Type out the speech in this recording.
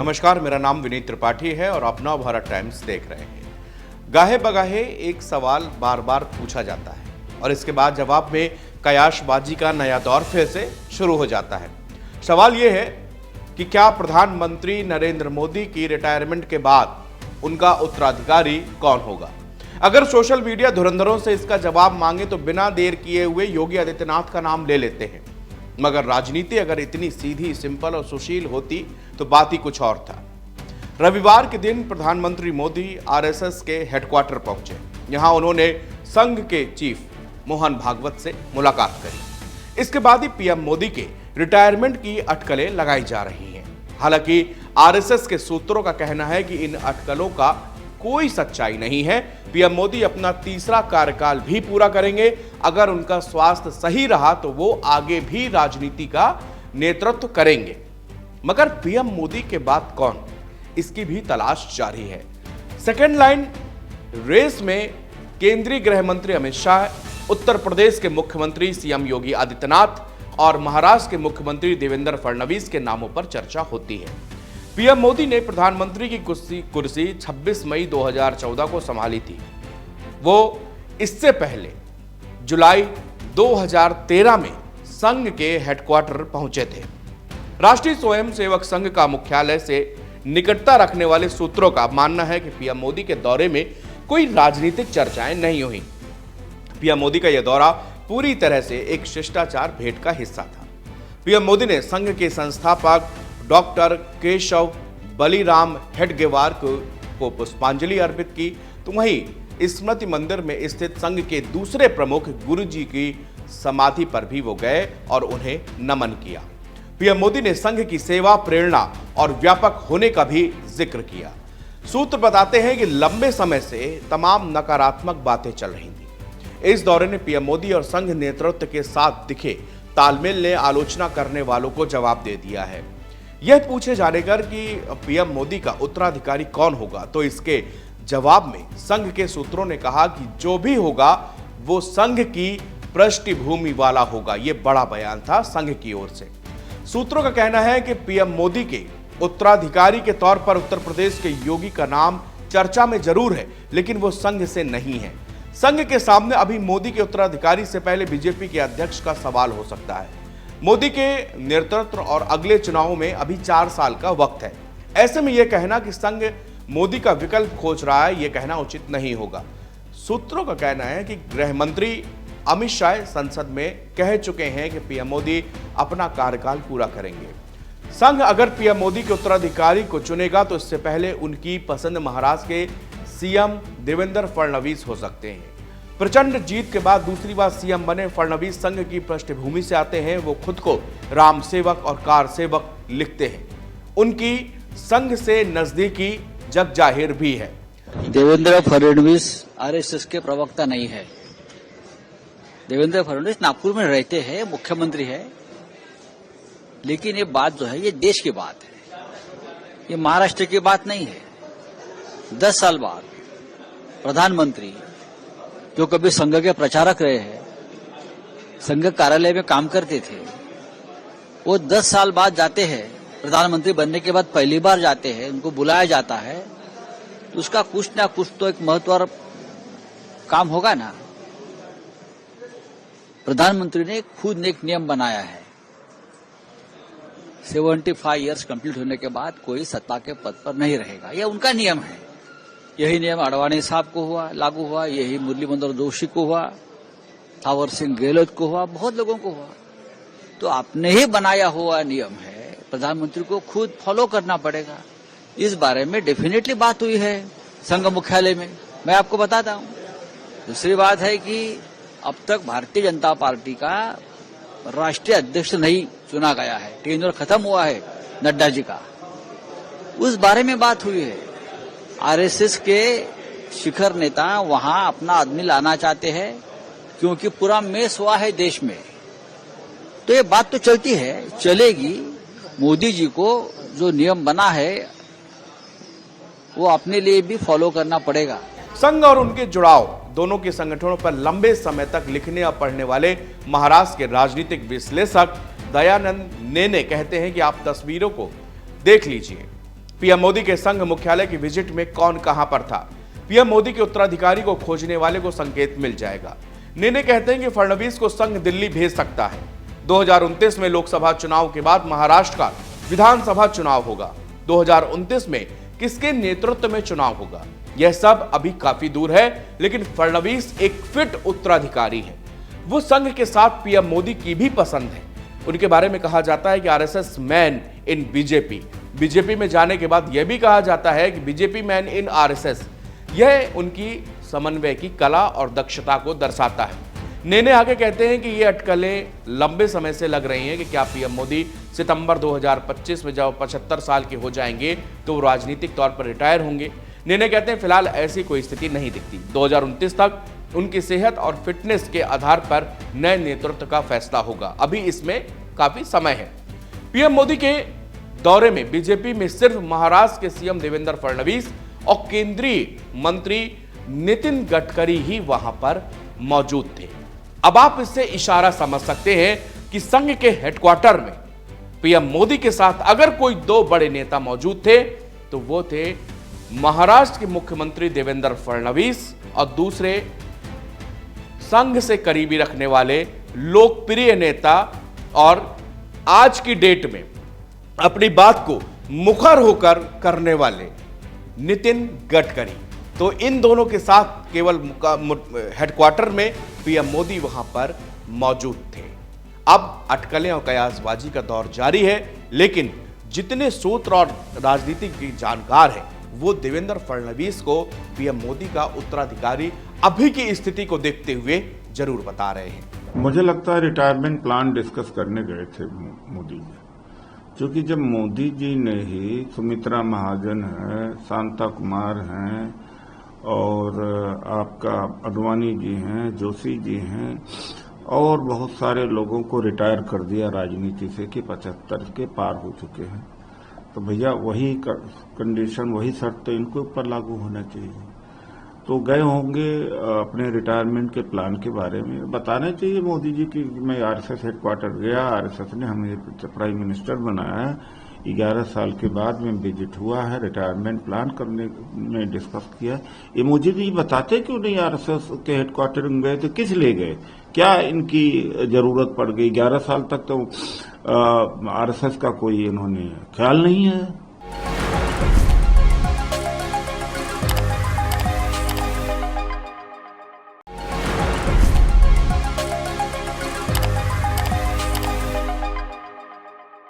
नमस्कार, मेरा नाम विनीत त्रिपाठी है और आप नव भारत टाइम्स देख रहे हैं। गाहे बगाहे एक सवाल बार बार पूछा जाता है और इसके बाद जवाब में कयासबाजी का नया दौर फिर से शुरू हो जाता है। सवाल यह है कि क्या प्रधानमंत्री नरेंद्र मोदी की रिटायरमेंट के बाद उनका उत्तराधिकारी कौन होगा। अगर सोशल मीडिया धुरंधरों से इसका जवाब मांगे तो बिना देर किए हुए योगी आदित्यनाथ का नाम ले लेते हैं, मगर राजनीति अगर इतनी सीधी, सिंपल और सुशील होती तो बात ही कुछ और था। रविवार के दिन प्रधानमंत्री मोदी आरएसएस के हेडक्वार्टर पहुंचे। यहां उन्होंने संघ के चीफ मोहन भागवत से मुलाकात करी। इसके बाद ही पीएम मोदी के रिटायरमेंट की अटकलें लगाई जा रही हैं। हालांकि आरएसएस के सूत्रों का कहना है कि इन अटकलों का कोई सच्चाई नहीं है। पीएम मोदी अपना तीसरा कार्यकाल भी पूरा करेंगे। अगर उनका स्वास्थ्य सही रहा तो वो आगे भी राजनीति का नेतृत्व करेंगे, मगर पीएम मोदी के बाद कौन, इसकी भी तलाश जारी है। सेकेंड लाइन रेस में केंद्रीय गृह मंत्री अमित शाह, उत्तर प्रदेश के मुख्यमंत्री सीएम योगी आदित्यनाथ और महाराष्ट्र के मुख्यमंत्री देवेंद्र फडणवीस के नामों पर चर्चा होती है। पीएम मोदी ने प्रधानमंत्री की कुर्सी 26 मई 2014 को संभाली थी। वो इससे पहले जुलाई 2013 में संघ के हेडक्वार्टर पहुंचे थे। राष्ट्रीय स्वयंसेवक संघ का मुख्यालय से निकटता रखने वाले सूत्रों का मानना है कि पीएम मोदी के दौरे में कोई राजनीतिक चर्चाएं नहीं हुई। पीएम मोदी का यह दौरा पूरी तरह से एक शिष्टाचार भेंट का हिस्सा था। पीएम मोदी ने संघ के संस्थापक डॉक्टर केशव बलिराम हेडगेवार को पुष्पांजलि अर्पित की, तो वहीं स्मृति मंदिर में स्थित संघ के दूसरे प्रमुख गुरु जी की समाधि पर भी वो गए और उन्हें नमन किया। पीएम मोदी ने संघ की सेवा, प्रेरणा और व्यापक होने का भी जिक्र किया। सूत्र बताते हैं कि लंबे समय से तमाम नकारात्मक बातें चल रही थी। इस दौरे ने पीएम मोदी और संघ नेतृत्व के साथ दिखे तालमेल ने आलोचना करने वालों को जवाब दे दिया है। यह पूछे जाने पर कि पीएम मोदी का उत्तराधिकारी कौन होगा, तो इसके जवाब में संघ के सूत्रों ने कहा कि जो भी होगा वो संघ की पृष्ठभूमि वाला होगा। यह बड़ा बयान था संघ की ओर से। सूत्रों का कहना है कि पीएम मोदी के उत्तराधिकारी के तौर पर उत्तर प्रदेश के योगी का नाम चर्चा में जरूर है, लेकिन वो संघ से नहीं है। संघ के सामने अभी मोदी के उत्तराधिकारी से पहले बीजेपी के अध्यक्ष का सवाल हो सकता है। मोदी के नेतृत्व और अगले चुनावों में अभी 4 साल का वक्त है। ऐसे में यह कहना कि संघ मोदी का विकल्प खोज रहा है, यह कहना उचित नहीं होगा। सूत्रों का कहना है कि गृह मंत्री अमित शाह संसद में कह चुके हैं कि पीएम मोदी अपना कार्यकाल पूरा करेंगे। संघ अगर पीएम मोदी के उत्तराधिकारी को चुनेगा तो इससे पहले उनकी पसंद महाराष्ट्र के सीएम देवेंद्र फडणवीस हो सकते हैं। प्रचंड जीत के बाद दूसरी बार सीएम बने फडणवीस संघ की पृष्ठभूमि से आते हैं। वो खुद को राम सेवक और कार सेवक लिखते हैं। उनकी संघ से नजदीकी जग जाहिर भी है। देवेंद्र फडणवीस आरएसएस के प्रवक्ता नहीं है। देवेंद्र फडणवीस नागपुर में रहते हैं, मुख्यमंत्री है, लेकिन ये बात जो है ये देश की बात है, ये महाराष्ट्र की बात नहीं है। 10 साल बाद प्रधानमंत्री जो कभी संघ के प्रचारक रहे हैं, संघ कार्यालय में काम करते थे, वो 10 साल बाद जाते हैं, प्रधानमंत्री बनने के बाद पहली बार जाते हैं, उनको बुलाया जाता है, तो उसका कुछ ना कुछ तो एक महत्वपूर्ण काम होगा ना। प्रधानमंत्री ने खुद एक नियम बनाया है, 75 इयर्स कंप्लीट होने के बाद कोई सत्ता के पद पर नहीं रहेगा, यह उनका नियम है। यही नियम अडवाणी साहब को हुआ, लागू हुआ, यही मुरली मनोहर जोशी को हुआ, थावर सिंह गहलोत को हुआ, बहुत लोगों को हुआ। तो आपने ही बनाया हुआ नियम है, प्रधानमंत्री को खुद फॉलो करना पड़ेगा। इस बारे में डेफिनेटली बात हुई है संघ मुख्यालय में, मैं आपको बताता हूं। दूसरी बात है कि अब तक भारतीय जनता पार्टी का राष्ट्रीय अध्यक्ष नहीं चुना गया है, टेन्योर खत्म हुआ है नड्डा जी का, उस बारे में बात हुई है। आरएसएस के शिखर नेता वहां अपना आदमी लाना चाहते हैं क्योंकि पूरा मेस हुआ है देश में, तो ये बात तो चलती है, चलेगी। मोदी जी को जो नियम बना है वो अपने लिए भी फॉलो करना पड़ेगा। संघ और उनके जुड़ाव दोनों के संगठनों पर लंबे समय तक लिखने और पढ़ने वाले महाराष्ट्र के राजनीतिक विश्लेषक दयानंद नेने कहते हैं कि आप तस्वीरों को देख लीजिए। पीएम मोदी के संघ मुख्यालय की विजिट में कौन कहां पर था? पीएम मोदी के उत्तराधिकारी को खोजने वाले को संकेत मिल जाएगा। नेने कहते हैं कि फडणवीस को संघ दिल्ली भेज सकता है। 2029 में लोकसभा चुनाव के बाद महाराष्ट्र का विधानसभा चुनाव होगा। 2029 में किसके नेतृत्व में चुनाव होगा, यह सब अभी काफी दूर है, लेकिन फडणवीस एक फिट उत्तराधिकारी है। वो संघ के साथ पीएम मोदी की भी पसंद है। उनके बारे में कहा जाता है कि RSS man in BJP. BJP में जाने के बाद यह भी कहा जाता है कि बीजेपी मैन इन आरएसएस। यह उनकी समन्वय की कला और दक्षता को दर्शाता है। नेने आगे कहते हैं कि ये अटकलें लंबे समय से लग रही हैं कि क्या पीएम मोदी सितंबर 2025 में जब 75 साल के हो जाएंगे तो वो राजनीतिक तौर पर रिटायर होंगे। नेने कहते हैं फिलहाल ऐसी कोई स्थिति नहीं दिखती। 2029 तक उनकी सेहत और फिटनेस के आधार पर नए नेतृत्व का फैसला होगा। अभी इसमें काफी समय है। पीएम मोदी के दौरे में बीजेपी में सिर्फ महाराष्ट्र के सीएम देवेंद्र फडणवीस और केंद्रीय मंत्री नितिन गडकरी ही वहां पर मौजूद थे। अब आप इससे इशारा समझ सकते हैं कि संघ के हेडक्वार्टर में पीएम मोदी के साथ अगर कोई दो बड़े नेता मौजूद थे तो वो थे महाराष्ट्र के मुख्यमंत्री देवेंद्र फडणवीस और दूसरे संघ से करीबी रखने वाले लोकप्रिय नेता और आज की डेट में अपनी बात को मुखर होकर करने वाले नितिन गडकरी। तो इन दोनों के साथ केवल हेडक्वार्टर में पीएम मोदी वहां पर मौजूद थे। अब अटकलें और कयासबाजी का दौर जारी है, लेकिन जितने सूत्र और राजनीतिक की जानकार हैं वो देवेंद्र फडणवीस को पीएम मोदी का उत्तराधिकारी अभी की स्थिति को देखते हुए जरूर बता रहे हैं। मुझे लगता है रिटायरमेंट प्लान डिस्कस करने गए थे मोदी जी, क्योंकि जब मोदी जी ने ही सुमित्रा महाजन है, शांता कुमार हैं और आपका अडवाणी जी हैं, जोशी जी हैं और बहुत सारे लोगों को रिटायर कर दिया राजनीति से कि 75 के पार हो चुके हैं, तो भैया वही कंडीशन, वही शर्त तो इनके ऊपर लागू होना चाहिए। तो गए होंगे अपने रिटायरमेंट के प्लान के बारे में बताना चाहिए मोदी जी की मैं आरएसएस हेडक्वार्टर गया, आरएसएस ने हमें प्राइम मिनिस्टर बनाया, 11 साल के बाद में विजिट हुआ है, रिटायरमेंट प्लान करने में डिस्कस किया। ये मोदी जी बताते क्यों नहीं आरएसएस के हेडक्वार्टर में गए थे, किस लिए गए, क्या इनकी जरूरत पड़ गई? 11 साल तक तो आरएसएस का कोई इन्होंने ख्याल नहीं है।